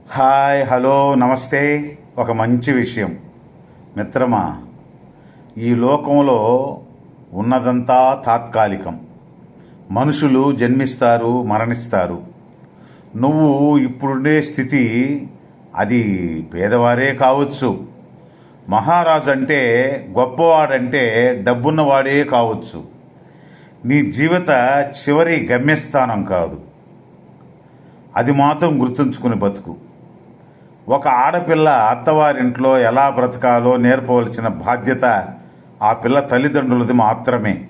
Hi, hello, నమస్తే. ఒక మంచి విషయం మిత్రమా. ఈ లోకంలో ఉన్నదంతా తాత్కాలికం. మనుషులు జన్మిస్తారు, మరణిస్తారు. నువ్వు ఇప్పుడుండే స్థితి అది పేదవారే కావచ్చు. మహారాజు అంటే, గొప్పవాడంటే డబ్బున్నవాడే కావచ్చు. నీ జీవిత చివరి గమ్యస్థానం కాదు. అది మాత్రం గుర్తుంచుకుని బతుకు. ఒక ఆడపిల్ల అత్తవారింట్లో ఎలా బ్రతకాలో నేర్పవలసిన బాధ్యత ఆ పిల్ల తల్లిదండ్రులది మాత్రమే.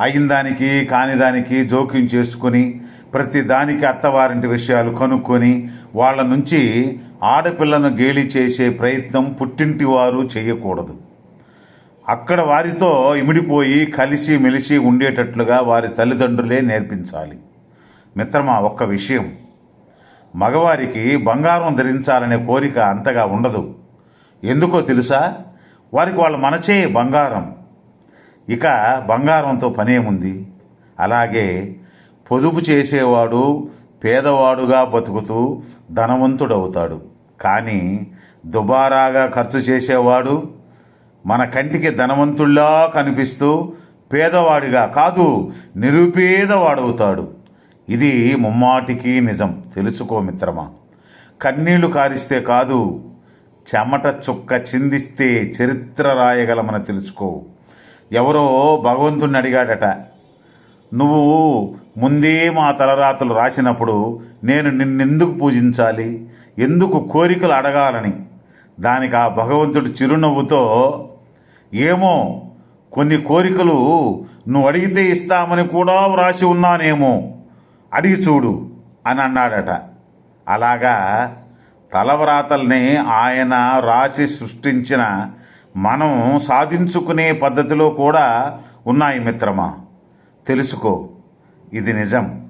అయిన దానికి కాని దానికి జోక్యం చేసుకుని ప్రతి దానికి అత్తవారింటి విషయాలు కనుక్కొని వాళ్ళ నుంచి ఆడపిల్లను గేలి చేసే ప్రయత్నం పుట్టింటి వారు చేయకూడదు. అక్కడ వారితో ఇమిడిపోయి కలిసి మెలిసి ఉండేటట్లుగా వారి తల్లిదండ్రులే నేర్పించాలి. మిత్రమా, ఒక్క విషయం, మగవారికి బంగారం ధరించాలనే కోరిక అంతగా ఉండదు. ఎందుకో తెలుసా? వారికి వాళ్ళ మనసే బంగారం. ఇక బంగారంతో పనేముంది? అలాగే పొదుపు చేసేవాడు పేదవాడుగా బతుకుతూ ధనవంతుడవుతాడు. కానీ దుబారాగా ఖర్చు చేసేవాడు మన కంటికి ధనవంతుల్లా కనిపిస్తూ పేదవాడిగా కాదు, నిరుపేదవాడవుతాడు. ఇది ముమ్మాటికి నిజం. తెలుసుకో మిత్రమా. కన్నీళ్లు కారిస్తే కాదు, చెమట చుక్క చిందిస్తే చరిత్ర రాయగలమని తెలుసుకో. ఎవరో భగవంతుణ్ణి అడిగాడట, నువ్వు ముందే మా తలరాతలు రాసినప్పుడు నేను నిన్నెందుకు పూజించాలి, ఎందుకు కోరికలు అడగాలని? దానికి ఆ భగవంతుడు చిరునవ్వుతో, ఏమో కొన్ని కోరికలు నువ్వు అడిగితే ఇస్తామని కూడా వ్రాసి ఉన్నానేమో, అడిగి చూడు అని అన్నాడట. అలాగా తలవ్రాతల్ని ఆయన రాసి సృష్టించిన మనం సాధించుకునే పద్ధతిలో కూడా ఉన్నాయి మిత్రమా. తెలుసుకో, ఇది నిజం.